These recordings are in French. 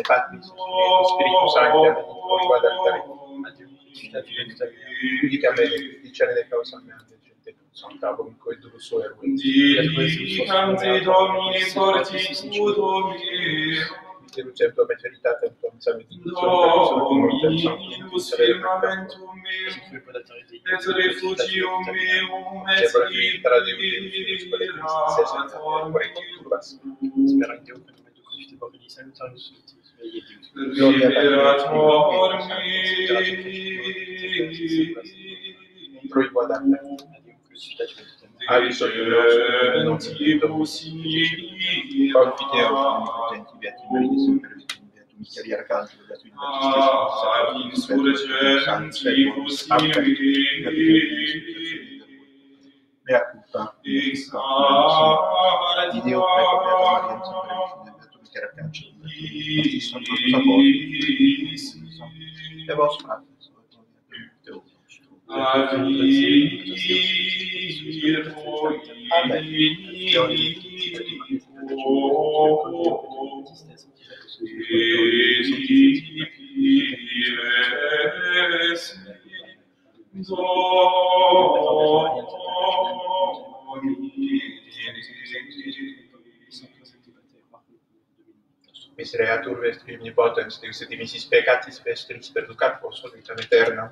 Patris, Spiritus Sancte, quod altare, unicamente, dicere causa mea, gente, Santa Bomico e Duruso Domini fortitudo Derucento meceritatem tom salutinus Dominus firmamentum meum et refugium meum et liberator mea culpa, di Dio preco beata Maria, sempre e vos fratres, Misereatur vestri omnipotens, Deus et dimissis peccatis vestris perducat vos vitam aeterna,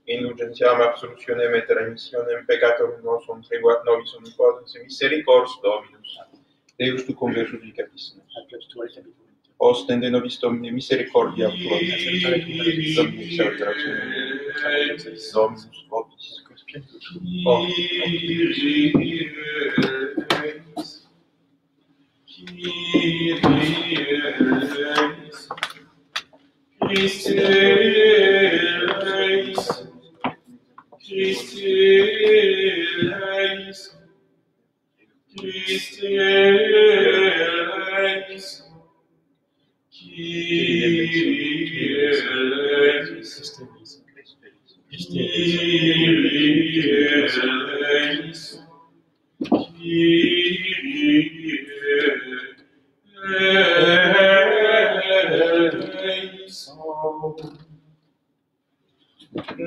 indulgentiam absolutionem et remissionem peccatorum nostrum treguat nobis omnipotens et misericors Dominus. Deus tu conversus vicatis. Ostende nobis Domine misericordia tua, Domine salutationem, Dominus vobis.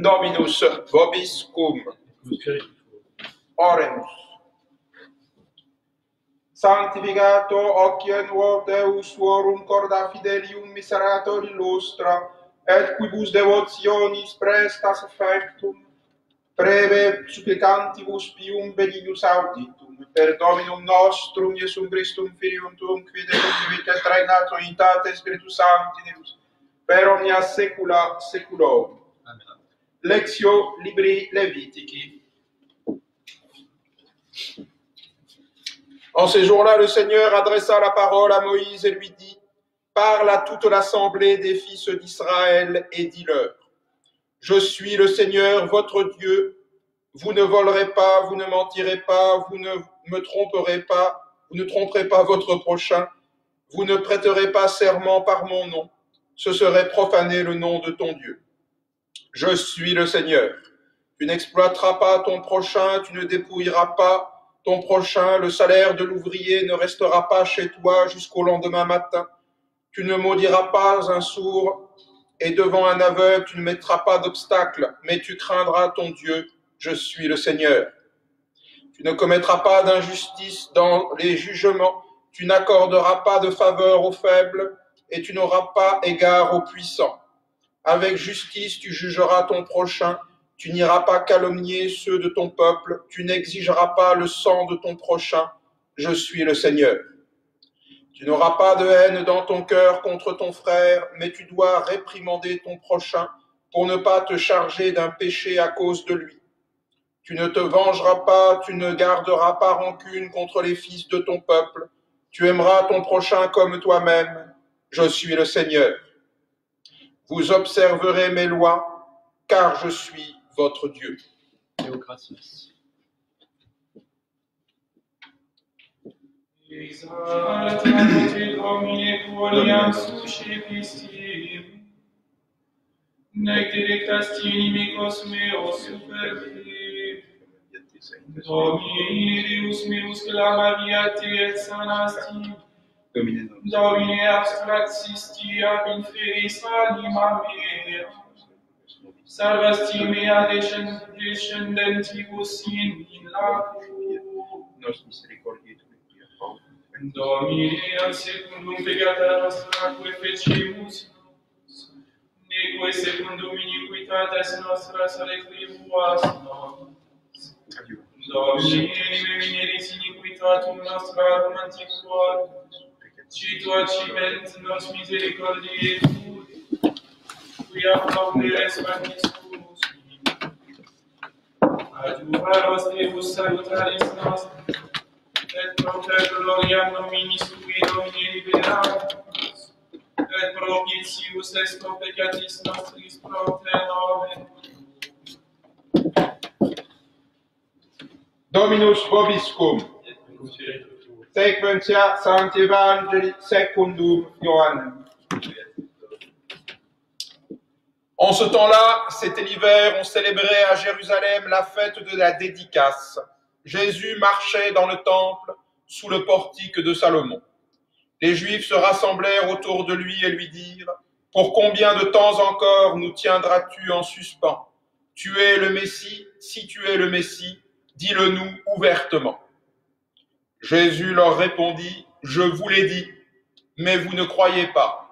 Dominus vobiscum. Oremus. Sanctificato ociem Deus suorum corda fidelium miserator illustra, et quibus devotionis prestas effectum, preve supplicantibus pium benignus auditum, per Dominum nostrum Iesum Christum Filium tuum, qui vivit et regnat in unitate Spiritus Sancti Deus, per omnia saecula saeculorum. Lectio Libri Lévitici. En ces jours-là, le Seigneur adressa la parole à Moïse et lui dit: parle à toute l'assemblée des fils d'Israël et dis-leur: je suis le Seigneur votre Dieu, vous ne volerez pas, vous ne mentirez pas, vous ne me tromperez pas, vous ne tromperez pas votre prochain, vous ne prêterez pas serment par mon nom, ce serait profaner le nom de ton Dieu. Je suis le Seigneur. Tu n'exploiteras pas ton prochain, tu ne dépouilleras pas ton prochain, le salaire de l'ouvrier ne restera pas chez toi jusqu'au lendemain matin. Tu ne maudiras pas un sourd, et devant un aveugle, tu ne mettras pas d'obstacle, mais tu craindras ton Dieu. Je suis le Seigneur. Tu ne commettras pas d'injustice dans les jugements, tu n'accorderas pas de faveur aux faibles, et tu n'auras pas égard aux puissants. Avec justice, tu jugeras ton prochain, tu n'iras pas calomnier ceux de ton peuple, tu n'exigeras pas le sang de ton prochain, je suis le Seigneur. Tu n'auras pas de haine dans ton cœur contre ton frère, mais tu dois réprimander ton prochain pour ne pas te charger d'un péché à cause de lui. Tu ne te vengeras pas, tu ne garderas pas rancune contre les fils de ton peuple. Tu aimeras ton prochain comme toi-même. Je suis le Seigneur. Vous observerez mes lois, car je suis votre Dieu. Theokratias. Exaltate Domine quoniam suscipistim, nec delectas inimicos meos superfluit. Domine Deus meus clamaviate et sanasti, Domine abstractisti ab inferis anima mea, salvasti mea descendentibus in lacum. Nos misericordiae Domine, an secundum pecata nostraque fecimus, neque secundum iniquitates nostras retribuas nobis. Domine, nime mineris iniquitatum nostrarum antiquor, citua ciment nos misericordiae tui, quia pauperes magniscus. Adjuvaros Deus salutaris nostris, et propter gloriam nominis tui Domine liberamus, et propitius est pro peccatis nostris propter nomen. Dominus vobiscum. Sequentia Sancti Evangelii secundum Ioannem. En ce temps-là, c'était l'hiver, on célébrait à Jérusalem la fête de la dédicace. Jésus marchait dans le temple sous le portique de Salomon. Les Juifs se rassemblèrent autour de lui et lui dirent « Pour combien de temps encore nous tiendras-tu en suspens? Tu es le Messie, si tu es le Messie, dis-le-nous ouvertement. » Jésus leur répondit « Je vous l'ai dit, mais vous ne croyez pas.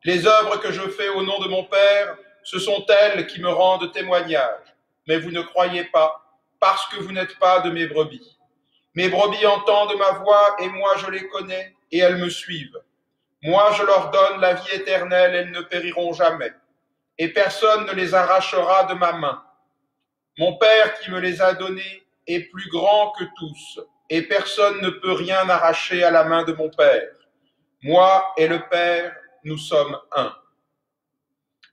Les œuvres que je fais au nom de mon Père, ce sont elles qui me rendent témoignage, mais vous ne croyez pas, parce que vous n'êtes pas de mes brebis. Mes brebis entendent ma voix et moi je les connais et elles me suivent. Moi je leur donne la vie éternelle, elles ne périront jamais et personne ne les arrachera de ma main. Mon Père qui me les a donnés est plus grand que tous et personne ne peut rien arracher à la main de mon Père. Moi et le Père, nous sommes un.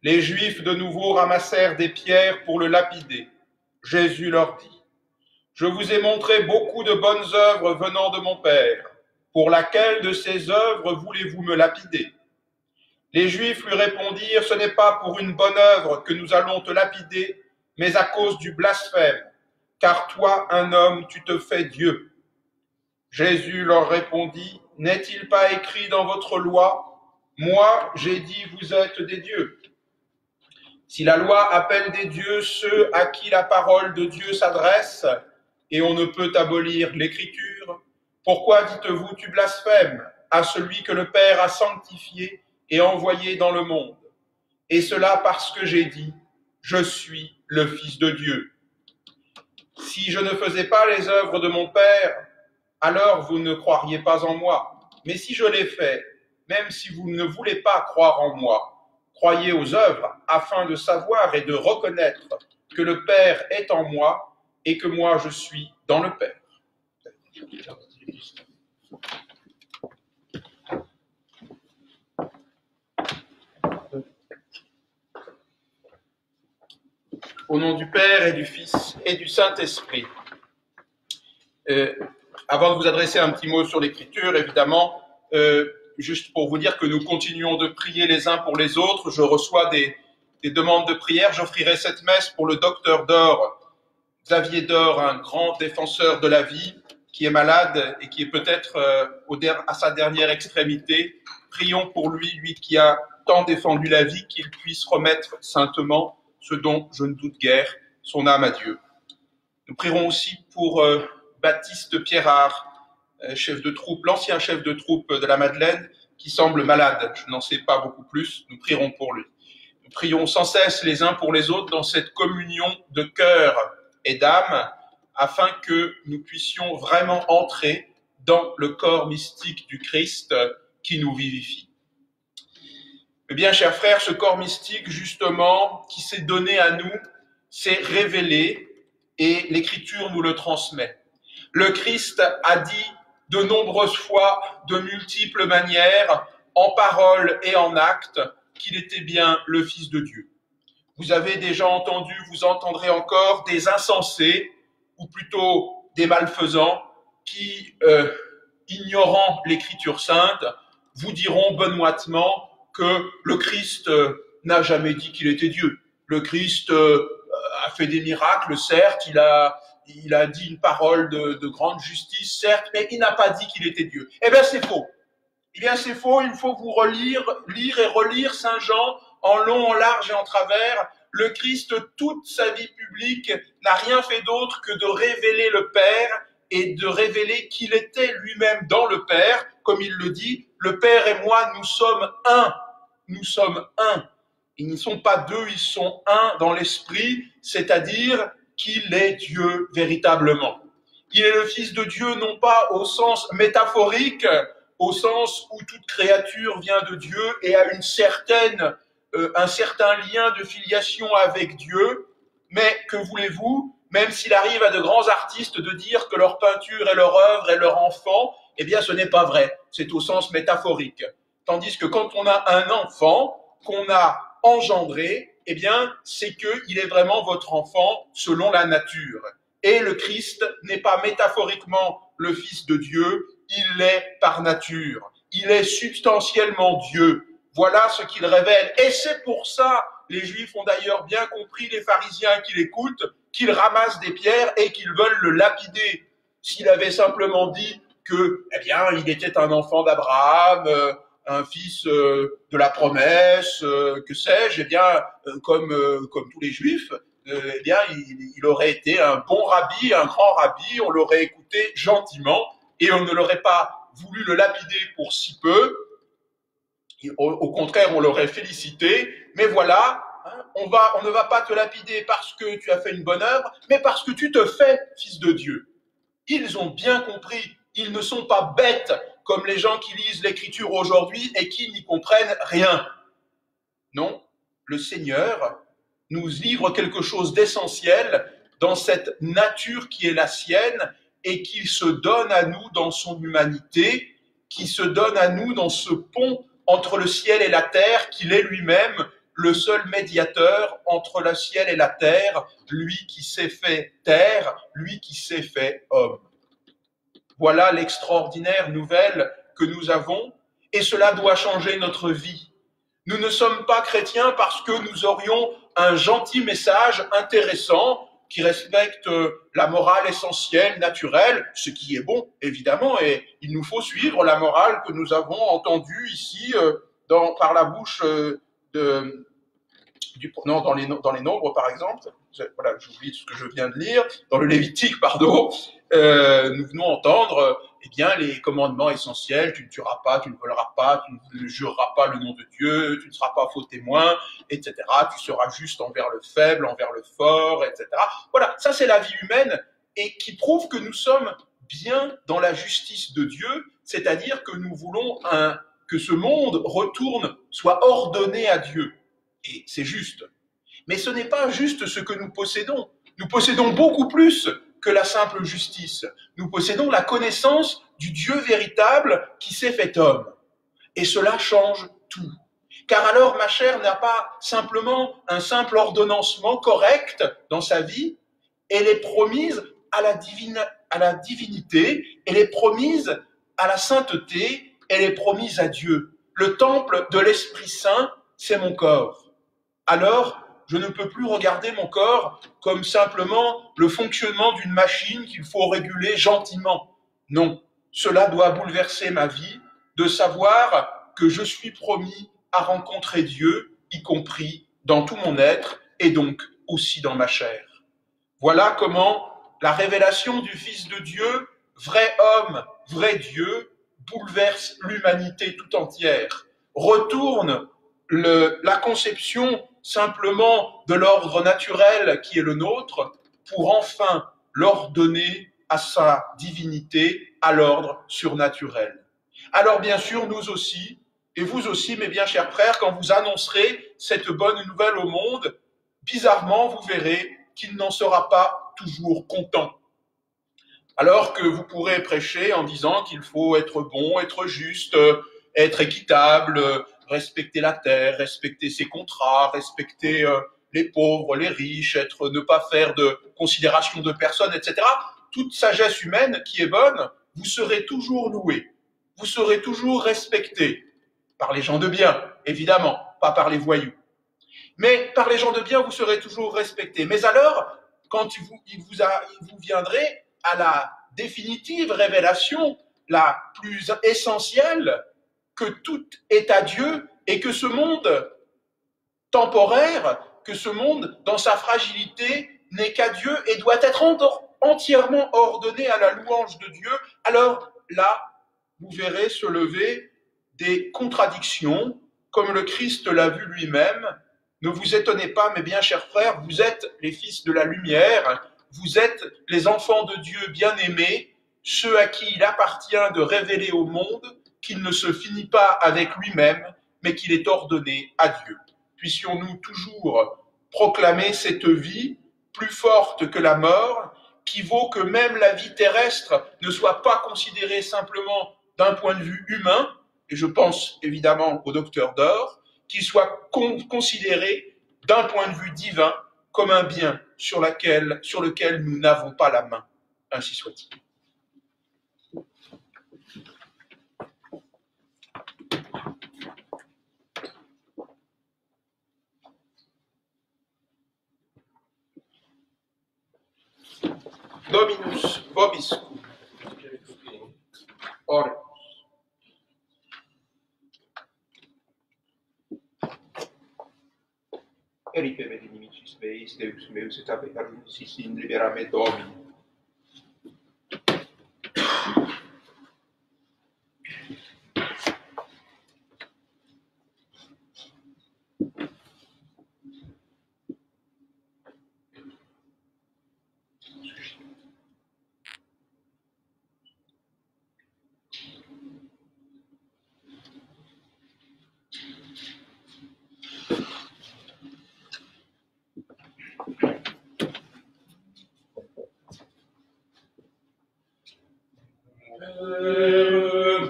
Les Juifs de nouveau ramassèrent des pierres pour le lapider. Jésus leur dit, « Je vous ai montré beaucoup de bonnes œuvres venant de mon Père. Pour laquelle de ces œuvres voulez-vous me lapider ?» Les Juifs lui répondirent, « Ce n'est pas pour une bonne œuvre que nous allons te lapider, mais à cause du blasphème, car toi, un homme, tu te fais Dieu. » Jésus leur répondit, « N'est-il pas écrit dans votre loi, moi, j'ai dit, vous êtes des dieux. Si la loi appelle des dieux ceux à qui la parole de Dieu s'adresse, et on ne peut abolir l'écriture, pourquoi dites-vous tu blasphèmes à celui que le Père a sanctifié et envoyé dans le monde? Et cela parce que j'ai dit, je suis le Fils de Dieu. Si je ne faisais pas les œuvres de mon Père, alors vous ne croiriez pas en moi. Mais si je les fais, même si vous ne voulez pas croire en moi, croyez aux œuvres afin de savoir et de reconnaître que le Père est en moi et que moi je suis dans le Père. Au nom du Père et du Fils et du Saint-Esprit. Avant de vous adresser un petit mot sur l'Écriture, évidemment, juste pour vous dire que nous continuons de prier les uns pour les autres. Je reçois des demandes de prière. J'offrirai cette messe pour le docteur Dor, Xavier Dor, un grand défenseur de la vie, qui est malade et qui est peut-être à sa dernière extrémité. Prions pour lui, lui qui a tant défendu la vie, qu'il puisse remettre saintement, ce dont je ne doute guère, son âme à Dieu. Nous prierons aussi pour Baptiste Pierrard, chef de troupe, l'ancien chef de troupe de la Madeleine, qui semble malade. Je n'en sais pas beaucoup plus. Nous prierons pour lui. Nous prions sans cesse les uns pour les autres dans cette communion de cœur et d'âme, afin que nous puissions vraiment entrer dans le corps mystique du Christ qui nous vivifie. Eh bien, chers frères, ce corps mystique, justement, qui s'est donné à nous, s'est révélé et l'Écriture nous le transmet. Le Christ a dit de nombreuses fois, de multiples manières, en parole et en acte, qu'il était bien le Fils de Dieu. Vous avez déjà entendu, vous entendrez encore des insensés, ou plutôt des malfaisants, qui, ignorant l'Écriture sainte, vous diront benoîtement que le Christ n'a jamais dit qu'il était Dieu. Le Christ a fait des miracles, certes, il a dit une parole de grande justice, certes, mais il n'a pas dit qu'il était Dieu. Eh bien, c'est faux. Eh bien, c'est faux, il faut vous lire et relire Saint Jean en long, en large et en travers. Le Christ, toute sa vie publique, n'a rien fait d'autre que de révéler le Père et de révéler qu'il était lui-même dans le Père. Comme il le dit, le Père et moi, nous sommes un. Nous sommes un. Ils ne sont pas deux, ils sont un dans l'esprit, c'est-à-dire qu'il est Dieu véritablement. Il est le Fils de Dieu, non pas au sens métaphorique, au sens où toute créature vient de Dieu et a un certain lien de filiation avec Dieu, mais que voulez-vous, même s'il arrive à de grands artistes de dire que leur peinture est leur œuvre et leur enfant, eh bien ce n'est pas vrai, c'est au sens métaphorique. Tandis que quand on a un enfant qu'on a engendré, eh bien c'est qu'il est vraiment votre enfant selon la nature. Et le Christ n'est pas métaphoriquement le Fils de Dieu, il l'est par nature. Il est substantiellement Dieu. Voilà ce qu'il révèle. Et c'est pour ça, les Juifs ont d'ailleurs bien compris, les pharisiens qui l'écoutent, qu'ils ramassent des pierres et qu'ils veulent le lapider. S'il avait simplement dit que, eh bien, il était un enfant d'Abraham, un fils de la promesse, que sais-je, eh bien, comme tous les Juifs, eh bien, il aurait été un bon rabbi, un grand rabbi, on l'aurait écouté gentiment et on ne l'aurait pas voulu le lapider pour si peu. Au contraire, on l'aurait félicité, mais voilà, hein, on ne va pas te lapider parce que tu as fait une bonne œuvre, mais parce que tu te fais fils de Dieu. Ils ont bien compris, ils ne sont pas bêtes comme les gens qui lisent l'Écriture aujourd'hui et qui n'y comprennent rien. Non, le Seigneur nous livre quelque chose d'essentiel dans cette nature qui est la sienne et qui se donne à nous dans son humanité, qui se donne à nous dans ce pont entre le ciel et la terre, qu'il est lui-même le seul médiateur entre le ciel et la terre, lui qui s'est fait terre, lui qui s'est fait homme. Voilà l'extraordinaire nouvelle que nous avons, et cela doit changer notre vie. Nous ne sommes pas chrétiens parce que nous aurions un gentil message intéressant qui respecte la morale essentielle, naturelle, ce qui est bon, évidemment, et il nous suivre la morale que nous avons entendue ici par la bouche dans les Nombres, par exemple. Voilà, j'oublie ce que je viens de lire. Dans le Lévitique, pardon, nous venons entendre eh bien, les commandements essentiels. Tu ne tueras pas, tu ne voleras pas, tu ne jureras pas le nom de Dieu, tu ne seras pas faux témoin, etc. Tu seras juste envers le faible, envers le fort, etc. Voilà, ça c'est la vie humaine et qui prouve que nous sommes bien dans la justice de Dieu, c'est-à-dire que nous voulons que ce monde soit ordonné à Dieu. Et c'est juste. Mais ce n'est pas juste ce que nous possédons. Nous possédons beaucoup plus que la simple justice. Nous possédons la connaissance du Dieu véritable qui s'est fait homme. Et cela change tout. Car alors, ma chère n'a pas simplement un simple ordonnancement correct dans sa vie, elle est promise à la divinité, elle est promise à la sainteté, elle est promise à Dieu. Le temple de l'Esprit Saint, c'est mon corps. Alors, je ne peux plus regarder mon corps comme simplement le fonctionnement d'une machine qu'il faut réguler gentiment. Non, cela doit bouleverser ma vie de savoir que je suis promis à rencontrer Dieu, y compris dans tout mon être et donc aussi dans ma chair. Voilà comment la révélation du Fils de Dieu, vrai homme, vrai Dieu, bouleverse l'humanité tout entière, retourne la conception simplement de l'ordre naturel qui est le nôtre pour enfin l'ordonner à sa divinité, à l'ordre surnaturel. Alors bien sûr, nous aussi, et vous aussi, mes bien chers frères, quand vous annoncerez cette bonne nouvelle au monde, bizarrement, vous verrez qu'il n'en sera pas toujours content. Alors que vous pourrez prêcher en disant qu'il faut être bon, être juste, être équitable, respecter la terre, respecter ses contrats, respecter les pauvres, les riches, ne pas faire de considération de personnes, etc. Toute sagesse humaine qui est bonne, vous serez toujours loué, vous serez toujours respecté par les gens de bien, évidemment, pas par les voyous. Mais par les gens de bien, vous serez toujours respecté. Mais alors, quand vous viendrez à la définitive révélation, la plus essentielle, que tout est à Dieu et que ce monde temporaire, que ce monde, dans sa fragilité, n'est qu'à Dieu et doit être entièrement ordonné à la louange de Dieu, alors là, vous verrez se lever des contradictions, comme le Christ l'a vu lui-même. Ne vous étonnez pas, mes bien chers frères, vous êtes les fils de la lumière, vous êtes les enfants de Dieu bien-aimés, ceux à qui il appartient de révéler au monde qu'il ne se finit pas avec lui-même, mais qu'il est ordonné à Dieu. Puissions-nous toujours proclamer cette vie plus forte que la mort, qui vaut que même la vie terrestre ne soit pas considérée simplement d'un point de vue humain, et je pense évidemment au docteur d'or, qu'il soit considéré d'un point de vue divin comme un bien sur lequel nous n'avons pas la main. Ainsi soit-il. Dominus vobiscum. Oremus. Eripe me inimicis meis, Deus meus, et abearunis in libera me Domini.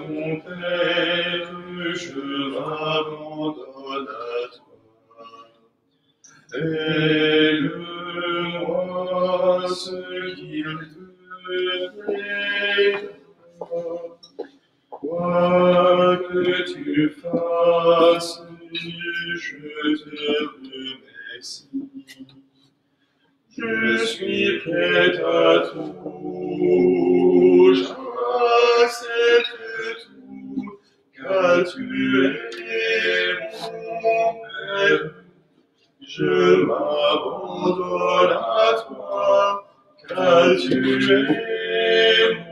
Mon Père, je m'abandonne à toi. Fais-le-moi ce qu'il te plaira. Quoi que tu fasses, je te remercie. Je suis prêt à tout, j'accepte tout, car tu es mon Père. Je m'abandonne à toi, car tu es mon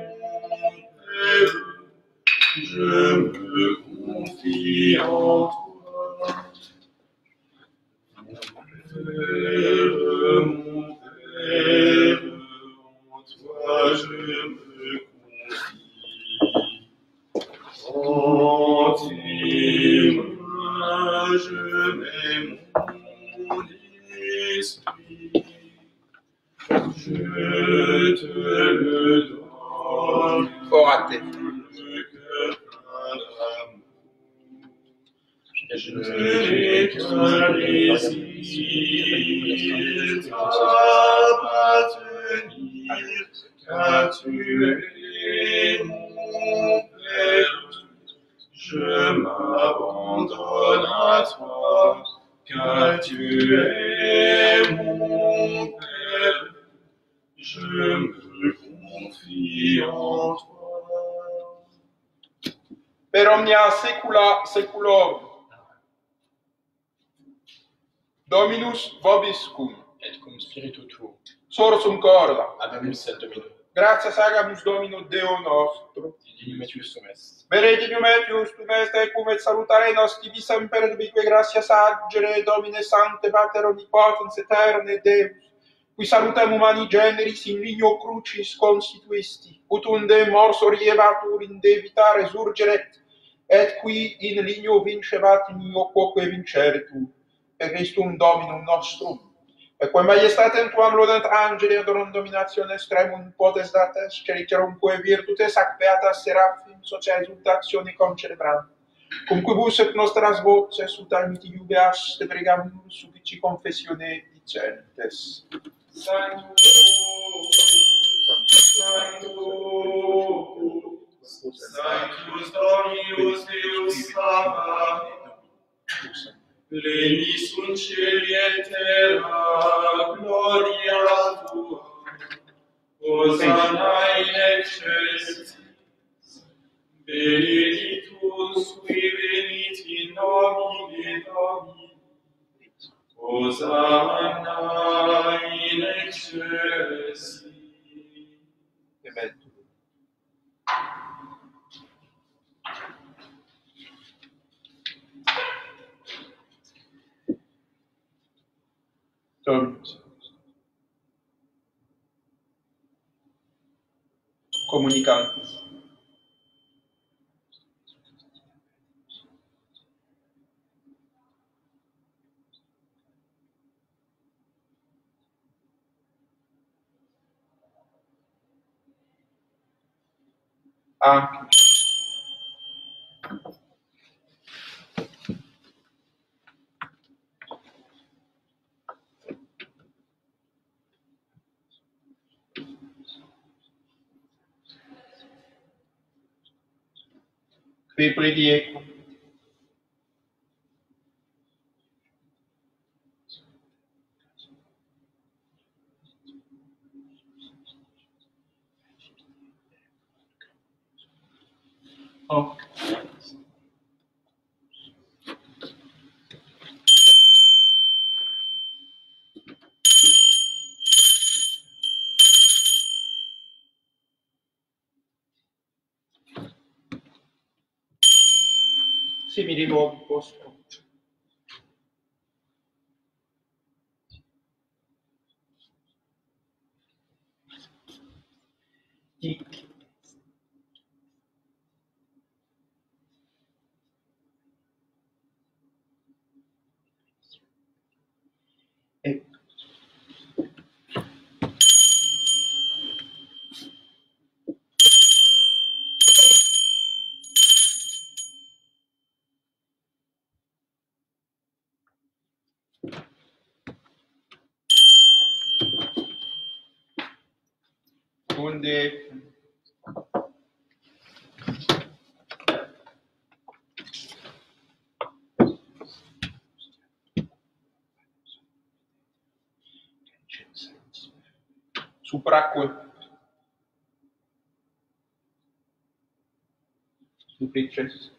Père. Je me confie en toi. Mon Père, en toi je me confie. En tes mains je mets mon esprit. Je te le donne. Orate. Le cœur plein d'amour. Je n'ai qu'un désir t'appartenir, car tu es mon Père. Je m'abandonne à toi, car tu es mon Père. Je me confie en toi. Per omnia saecula saeculorum. Dominus vobiscum. Et cum spiritu tuo. Sorsum corda. Abemus et Domino. Gratias agamus Domino Deo nostro. Dignum et justum est. Benedictum et justum est, ecum et salutare nostri visam per ubique gratias agere, Domine Sancte, Pater omnipotens, eterne Deus, qui salutem humani generis in ligno crucis constituisti, ut unde mors orievatur in de vita resurgeret, et qui in ligno vincebat in io quoque vinceretur, per Christum Dominum nostrum. Et quae majestatem tuam lodent angeli ad orum dominatione extremum potestates, celicerumque virtutes ac beatas seraphim socia exultatione concelebrant. Cum quibus et nostras voces ut amiti jubeas de pregamus suffici confessione dicentes. Sanctus, Sanctus Dominus Deus Sabaoth, Pleni sunt celi et terra, gloria tua, Hosanna in excelsis, benedictus qui venit in nomine Domini, Hosanna in excelsis. Amen. Dominus. Comunicantes. Anche. Qui prediecum. Oh. Simili luoghi postrum. Hic. Et unde supraque duplices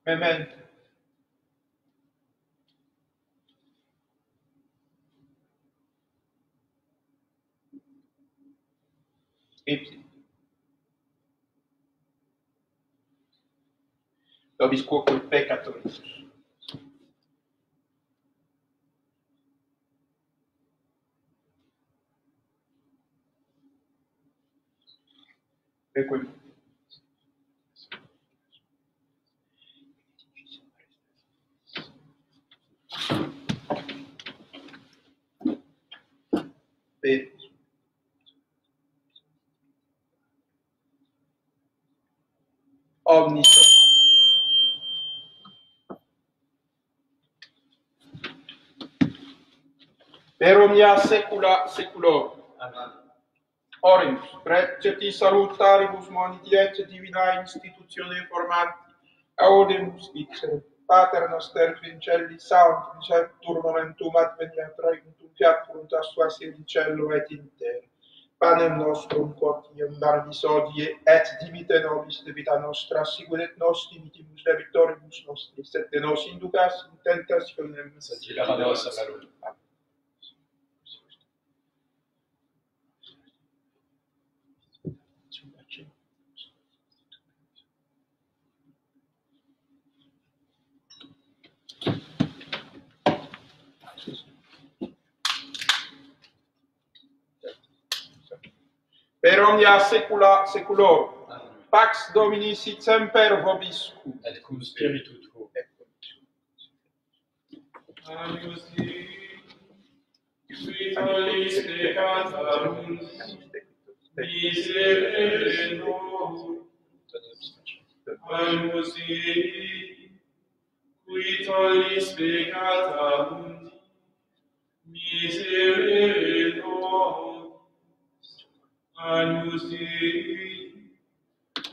memento ipsi nobis quoque peccatoribus requiem per omnis per omnia saecula saeculorum. Amen. Oremus, preceti salutaribus moniti et divina institutione formanti, audemus dixere, Pater noster qui in celli, sanctificetur momentum adveniat regnum fiat voluntas tua sicut in cielo et in terra. Panem nostrum quotidianum da nobis hodie, et dimite nobis debita nostra, sicut et nos dimitimus debitoribus nostris, et de nos inducas in tentationem, sed libera nos a malo. per omnia saecula saeculorum. Amen. Pax Domini sit semper vobiscum. Et cum spiritu tuo. Agnus Dei, qui tollis peccata mundi, miserere nobis. Agnus Dei, qui tollis peccata mundi, miserere nobis. Agnus Dei,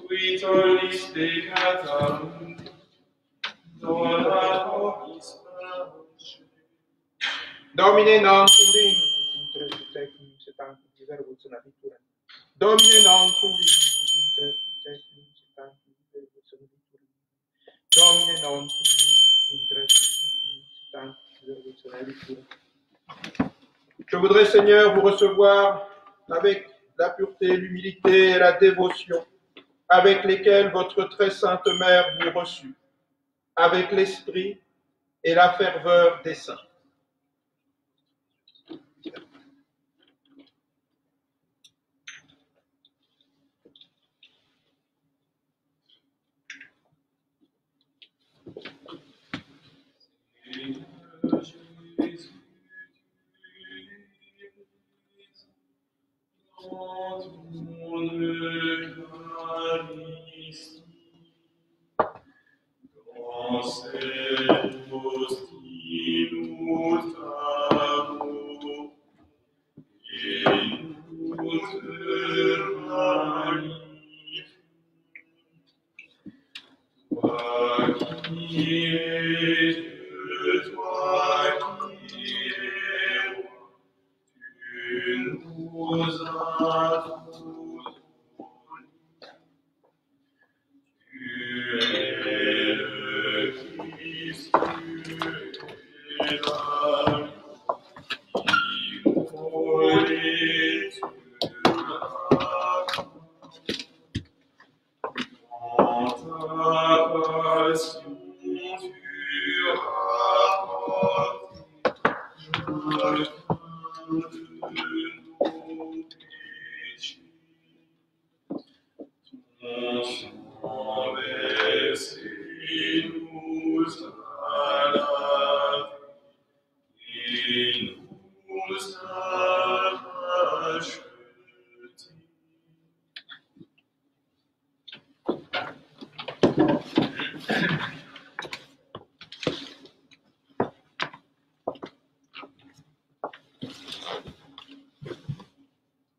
qui tollis peccata mundi, dona nobis pace. Domine non sumdimus intre subtecum setantum diverbus natura. Domine non sumdimus intre subtecum setantum diverbus natura. Domine non sumdimus intre subtecum setantum diverbus natura. Je voudrais, Seigneur, vous recevoir avec la pureté, l'humilité et la dévotion avec lesquelles votre très sainte mère vous reçut, avec l'esprit et la ferveur des saints.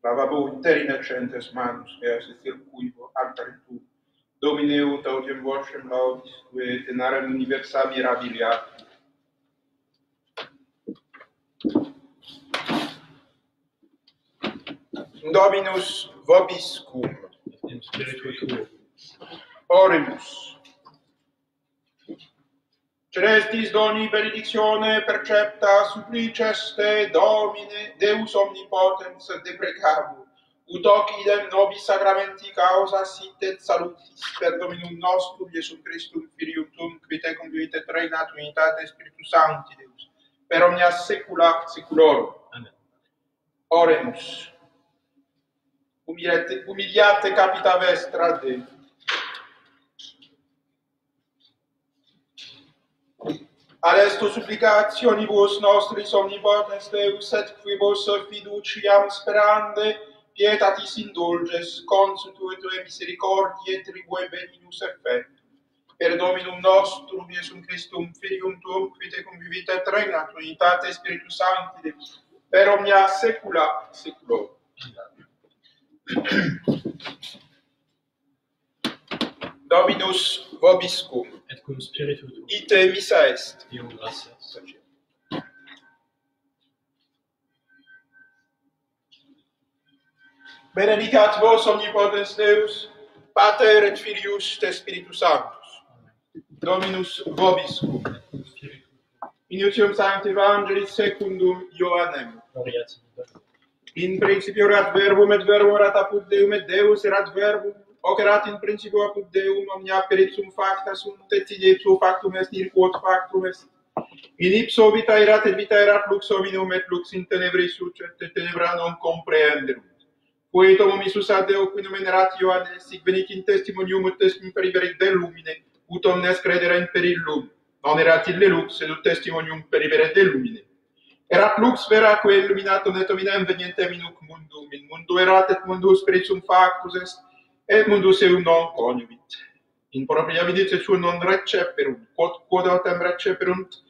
Lavabo interina centes manus, eas et circuivo altarim tu. Domine ut audiem vocem laudis tue, et tenarem universa mirabilia. Dominus vobiscum. Et cum spiritu tuo. Oremus. Celestis doni benedictione percepta suppliceste Domine Deus omnipotens deprecavur, ut hoc idem nobis sacramenti causa sit et salutis per Dominum nostrum Iesum Christum Filium tuum, qui tecum vivit et regnat in unitate Spiritus Sancti Deus, per omnia saecula saeculorum. Amen. Oremus. Humiliate capita vestra Dei. Adesto supplicationibus nostris omnipotens Deus, et quibus fiduciam sperande, pietatis indulges, consutu et tue misericordiae tribue benignus effectum. Per Dominum nostrum, Iesum Christum, Filium tuum, qui tecum vivit et regnat in unitate Spiritus Sancti Deus, per omnia saecula saeculorum. Dominus vobiscum. Et cum spiritu tuo. Ite missa est. Deum gratias. Benedicat vos omnipotens Deus, Pater et Filius et Spiritus Sanctus. Dominus vobiscum. Et cum spiritu tuo. Initium Sancti Evangelis secundum Ioannem. Gloria tibi. In principio erat verbum, et verbum erat apud Deum, et Deus erat verbum. Hoc erat in principio apud Deum, omnia per ipsum facta sunt, et in ipso factum est, in quod factum est. In ipso vita erat, et vita erat lux hominum, et lux in tenebris succet, et tenebra non comprehenderunt. Qui tomomisus ad Deo qui numenerat Ioannes, sic venit in testimonium ut testimum per iberit de lumine, ut omnes crederent per illum. Non erat ille lux, sed ut testimonium per iberit de lumine. Erat lux vera quae illuminatum et hominem venientem in hoc mundum. In mundo erat et mundus spiritum factus est, et mundus eum non coniuvit. In propria vidit et suo non receperunt, quod autem receperunt,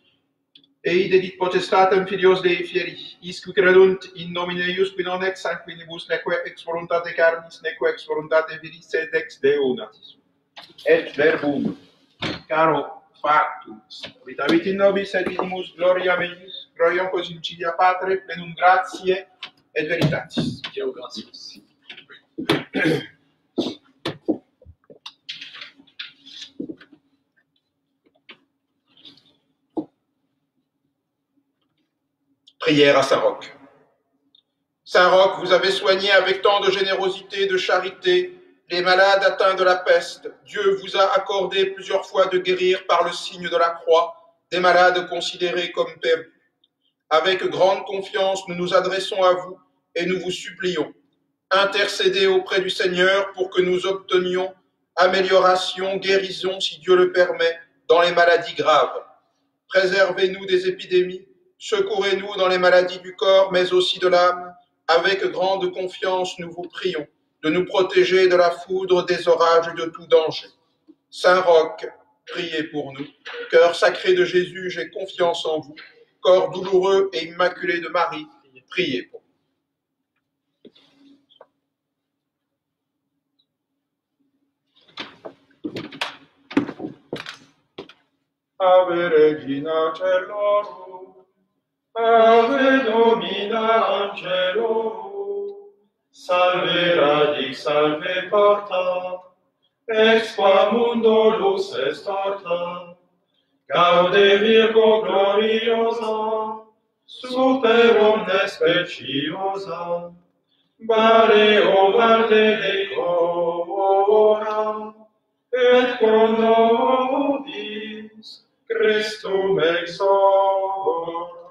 id edit potestatem filios Dei fieri, isque credunt in nomine eius qui non ex sanguinibus, neque ex voluntate carnis, neque ex voluntate viris, sed ex Deo natis. Et verbum, caro factus, vitavit in nobis et vidimus gloria meius, gloriam quos incidia Patre, plenum gratiae et veritatis. Deo gratias. Prière à Saint-Roch. Saint-Roch, vous avez soigné avec tant de générosité et de charité les malades atteints de la peste. Dieu vous a accordé plusieurs fois de guérir par le signe de la croix des malades considérés comme perdus. Avec grande confiance, nous nous adressons à vous et nous vous supplions. Intercédez auprès du Seigneur pour que nous obtenions amélioration, guérison, si Dieu le permet, dans les maladies graves. Préservez-nous des épidémies, secourez-nous dans les maladies du corps, mais aussi de l'âme. Avec grande confiance, nous vous prions de nous protéger de la foudre, des orages et de tout danger. Saint-Roch, priez pour nous. Cœur sacré de Jésus, j'ai confiance en vous. Corps douloureux et immaculé de Marie, priez pour nous. Ave Regina Celorum, Ave Domina Angelorum, salve radix, salve porta, ex qua mundo lux est torta, gaude Virgo gloriosa, super omnes speciosa, Bareo valde decora, et pro nobis Christum exor.